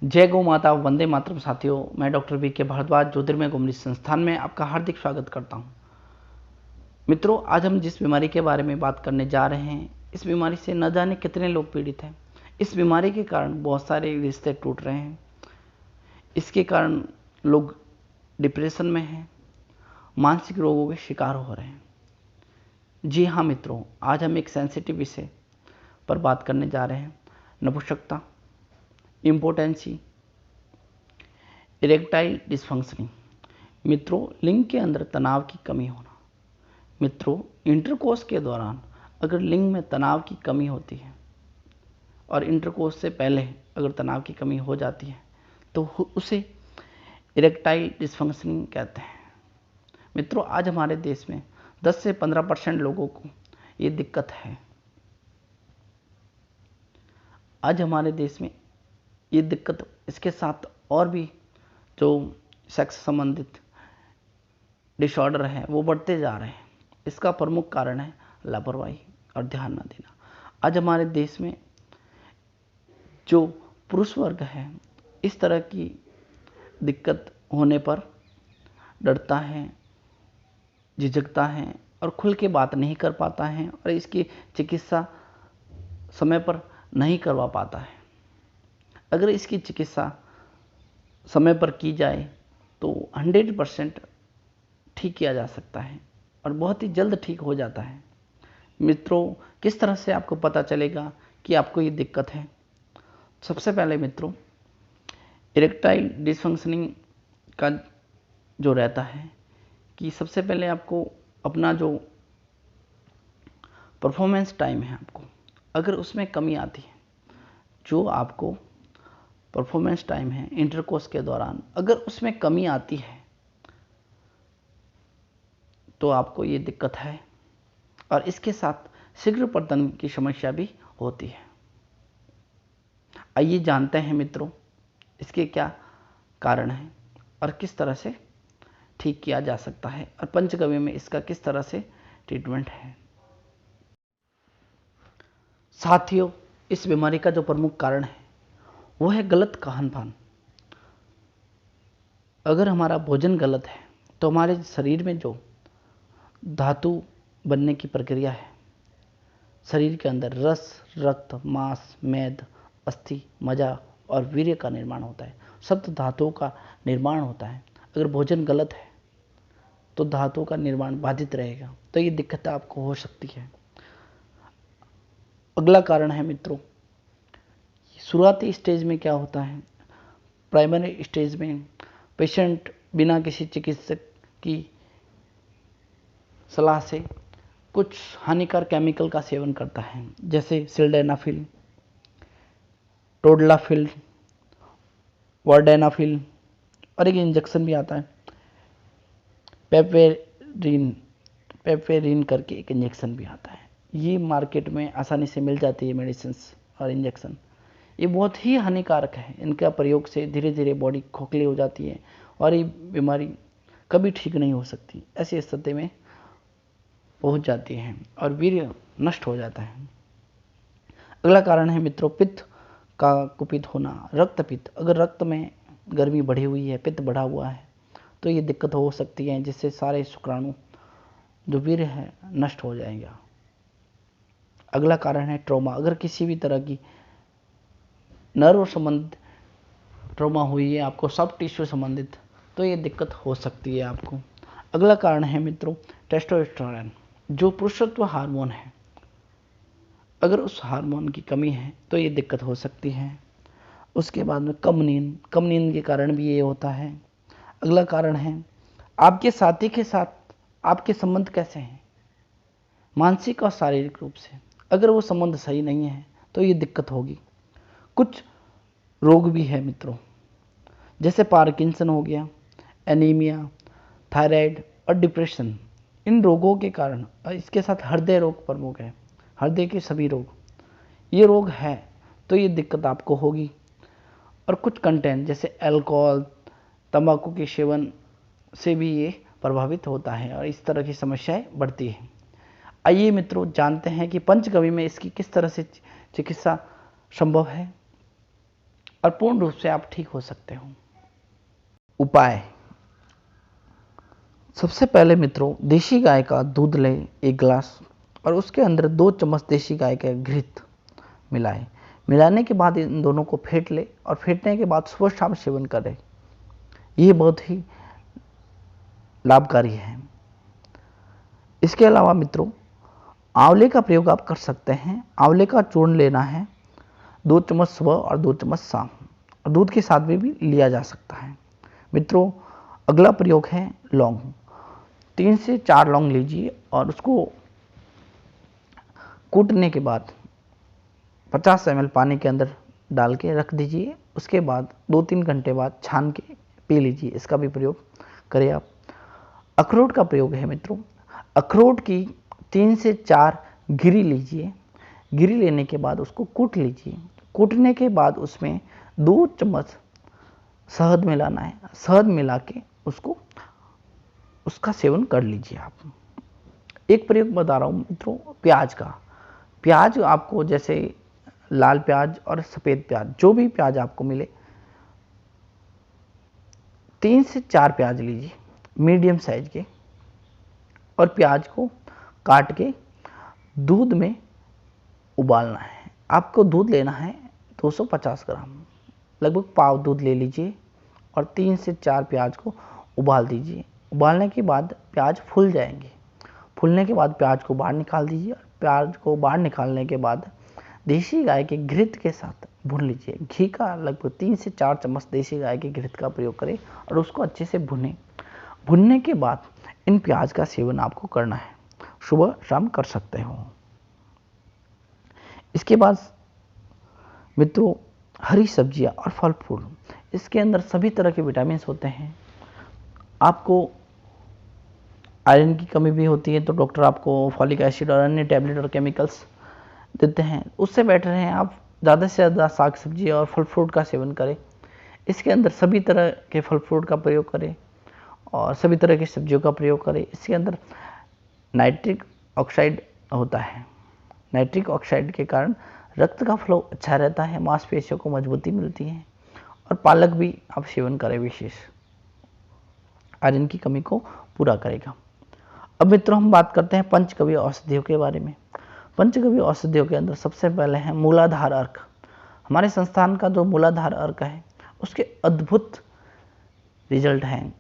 जय गौ माता, वंदे मातरम। साथियों, मैं डॉक्टर वी के भारद्वाज ज्योतिर्मय गुमरी संस्थान में आपका हार्दिक स्वागत करता हूं। मित्रों, आज हम जिस बीमारी के बारे में बात करने जा रहे हैं, इस बीमारी से न जाने कितने लोग पीड़ित हैं। इस बीमारी के कारण बहुत सारे रिश्ते टूट रहे हैं। इसके कारण लोग डिप्रेशन में हैं, मानसिक रोगों के शिकार हो रहे हैं। जी हाँ मित्रों, आज हम एक सेंसिटिव विषय पर बात करने जा रहे हैं। नपुंसकता, इम्पोटेंसी, इरेक्टाइल डिसफंक्शनिंग। मित्रों, लिंग के अंदर तनाव की कमी होना। मित्रों, इंटरकोर्स के दौरान अगर लिंग में तनाव की कमी होती है और इंटरकोर्स से पहले अगर तनाव की कमी हो जाती है तो उसे इरेक्टाइल डिसफंक्शनिंग कहते हैं। मित्रों, आज हमारे देश में 10 से 15% लोगों को ये दिक्कत है। आज हमारे देश में ये दिक्कत, इसके साथ और भी जो सेक्स संबंधित डिसऑर्डर हैं वो बढ़ते जा रहे हैं। इसका प्रमुख कारण है लापरवाही और ध्यान न देना। आज हमारे देश में जो पुरुष वर्ग है, इस तरह की दिक्कत होने पर डरता है, झिझकता है और खुल के बात नहीं कर पाता है और इसकी चिकित्सा समय पर नहीं करवा पाता है। अगर इसकी चिकित्सा समय पर की जाए तो 100% ठीक किया जा सकता है और बहुत ही जल्द ठीक हो जाता है। मित्रों, किस तरह से आपको पता चलेगा कि आपको ये दिक्कत है? सबसे पहले मित्रों, इरेक्टाइल डिसफंक्शनिंग का जो रहता है कि सबसे पहले आपको अपना जो परफॉर्मेंस टाइम है, आपको अगर उसमें कमी आती है, जो आपको परफॉर्मेंस टाइम है इंटरकोर्स के दौरान, अगर उसमें कमी आती है तो आपको ये दिक्कत है और इसके साथ शीघ्र प्रजनन की समस्या भी होती है। आइए जानते हैं मित्रों, इसके क्या कारण हैं और किस तरह से ठीक किया जा सकता है और पंचगव्य में इसका किस तरह से ट्रीटमेंट है। साथियों, इस बीमारी का जो प्रमुख कारण है वो है गलत खान पान। अगर हमारा भोजन गलत है तो हमारे शरीर में जो धातु बनने की प्रक्रिया है, शरीर के अंदर रस, रक्त, मांस, मेद, अस्थि, मज्जा और वीर्य का निर्माण होता है। सप्त धातुओं का निर्माण होता है। अगर भोजन गलत है तो धातुओं का निर्माण बाधित रहेगा, तो ये दिक्कत आपको हो सकती है। अगला कारण है मित्रों, शुरुआती स्टेज में क्या होता है, प्राइमरी स्टेज में पेशेंट बिना किसी चिकित्सक की सलाह से कुछ हानिकारक केमिकल का सेवन करता है, जैसे सिल्डेनाफिल, टोडलाफिल, वार्डेनाफिल और एक इंजेक्शन भी आता है पेपेरिन करके एक इंजेक्शन भी आता है। ये मार्केट में आसानी से मिल जाती है मेडिसिन और इंजेक्शन। ये बहुत ही हानिकारक है। इनका प्रयोग से धीरे धीरे बॉडी खोखली हो जाती है और ये बीमारी कभी ठीक नहीं हो सकती। ऐसी स्थिति में पहुंच जाती है और वीर्य नष्ट हो जाता है। अगला कारण है मित्रों, पित्त का कुपित होना, रक्तपित्त। अगर रक्त में गर्मी बढ़ी हुई है, पित्त बढ़ा हुआ है, तो ये दिक्कत हो सकती है, जिससे सारे शुक्राणु जो वीर्य है नष्ट हो जाएगा। अगला कारण है ट्रॉमा। अगर किसी भी तरह की नर्व संबंधित ट्रॉमा हुई है आपको, सॉफ्ट टिश्यू संबंधित, तो ये दिक्कत हो सकती है आपको। अगला कारण है मित्रों टेस्टोस्टेरोन, जो पुरुषत्व हार्मोन है। अगर उस हार्मोन की कमी है तो ये दिक्कत हो सकती है। उसके बाद में कम नींद के कारण भी ये होता है। अगला कारण है आपके साथी के साथ आपके संबंध कैसे हैं, मानसिक और शारीरिक रूप से। अगर वो संबंध सही नहीं है तो ये दिक्कत होगी। कुछ रोग भी है मित्रों, जैसे पार्किंसन हो गया, एनीमिया, थायराइड और डिप्रेशन। इन रोगों के कारण, इसके साथ हृदय रोग प्रमुख है, हृदय के सभी रोग, ये रोग है तो ये दिक्कत आपको होगी। और कुछ कंटेंट जैसे अल्कोहल, तंबाकू के सेवन से भी ये प्रभावित होता है और इस तरह की समस्याएं बढ़ती हैं। आइए मित्रों जानते हैं कि पंचगव्य में इसकी किस तरह से चिकित्सा संभव है। और पूर्ण रूप से आप ठीक हो सकते हो। उपाय: सबसे पहले मित्रों, देशी गाय का दूध लें 1 गिलास और उसके अंदर 2 चम्मच देशी गाय का घृत मिलाएं। मिलाने के बाद इन दोनों को फेंट लें और फेंटने के बाद सुबह शाम सेवन करें। ये बहुत ही लाभकारी है। इसके अलावा मित्रों, आंवले का प्रयोग आप कर सकते हैं। आंवले का चूर्ण लेना है, 2 चम्मच सुबह और 2 चम्मच शाम, और दूध के साथ में भी लिया जा सकता है। मित्रों, अगला प्रयोग है लौंग। 3 से 4 लौंग लीजिए और उसको कूटने के बाद 50 ml पानी के अंदर डाल के रख दीजिए। उसके बाद 2-3 घंटे बाद छान के पी लीजिए। इसका भी प्रयोग करें आप। अखरोट का प्रयोग है मित्रों। अखरोट की 3 से 4 गिरी लीजिए। गिरी लेने के बाद उसको कूट लीजिए। कूटने के बाद उसमें 2 चम्मच शहद मिलाना है। शहद मिला के उसका सेवन कर लीजिए आप। एक प्रयोग बता रहा हूँ मित्रों, प्याज का। प्याज आपको जैसे लाल प्याज और सफ़ेद प्याज, जो भी प्याज आपको मिले, 3 से 4 प्याज लीजिए मीडियम साइज के, और प्याज को काट के दूध में उबालना है। आपको दूध लेना है 250 ग्राम, लगभग पाव दूध ले लीजिए और 3 से 4 प्याज को उबाल दीजिए। उबालने के बाद प्याज फूल जाएंगे। फूलने के बाद प्याज को बाहर निकाल दीजिए। प्याज को बाहर निकालने के बाद देशी गाय के घृत के साथ भून लीजिए। घी का लगभग 3 से 4 चम्मच देशी गाय के घृत का प्रयोग करें और उसको अच्छे से भुनें। भुनने के बाद इन प्याज का सेवन आपको करना है। सुबह शाम कर सकते हो। इसके बाद मित्रों, हरी सब्जियां और फल फूल, इसके अंदर सभी तरह के विटामिन होते हैं। आपको आयरन की कमी भी होती है तो डॉक्टर आपको फॉलिक एसिड और अन्य टैबलेट और केमिकल्स देते हैं। उससे बेटर है आप ज़्यादा से ज़्यादा साग सब्जी और फल फ्रूट का सेवन करें। इसके अंदर सभी तरह के फल फ्रूट का प्रयोग करें और सभी तरह की सब्जियों का प्रयोग करें। इसके अंदर नाइट्रिक ऑक्साइड होता है। नाइट्रिक ऑक्साइड के कारण रक्त का फ्लो अच्छा रहता है, मांसपेशियों को मजबूती मिलती है, और पालक भी आप सेवन करें, विशेष आयरन की कमी को पूरा करेगा। अब मित्रों, हम बात करते हैं पंचगव्य औषधियों के बारे में। पंचगव्य औषधियों के अंदर सबसे पहले है मूलाधार अर्क। हमारे संस्थान का जो मूलाधार अर्क है, उसके अद्भुत रिजल्ट हैं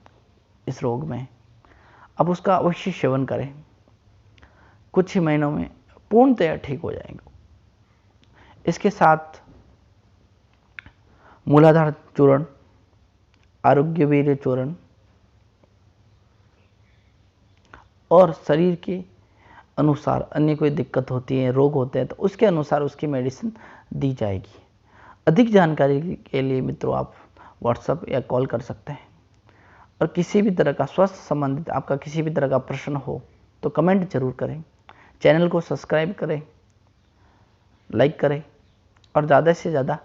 इस रोग में। अब उसका अवश्य सेवन करें, कुछ ही महीनों में पूर्णतया ठीक हो जाएंगे। इसके साथ मूलाधार चूर्ण, आरोग्य वीर्य चूर्ण और शरीर के अनुसार अन्य कोई दिक्कत होती है, रोग होते हैं, तो उसके अनुसार उसकी मेडिसिन दी जाएगी। अधिक जानकारी के लिए मित्रों आप व्हाट्सएप या कॉल कर सकते हैं। और किसी भी तरह का स्वास्थ्य संबंधित आपका किसी भी तरह का प्रश्न हो तो कमेंट जरूर करें। चैनल को सब्सक्राइब करें, लाइक करें और ज़्यादा से ज़्यादा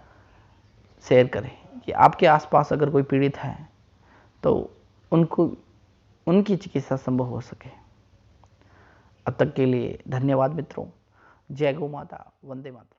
शेयर करें कि आपके आसपास अगर कोई पीड़ित है तो उनकी चिकित्सा संभव हो सके। अब तक के लिए धन्यवाद मित्रों। जय गौ माता, वंदे मातरम।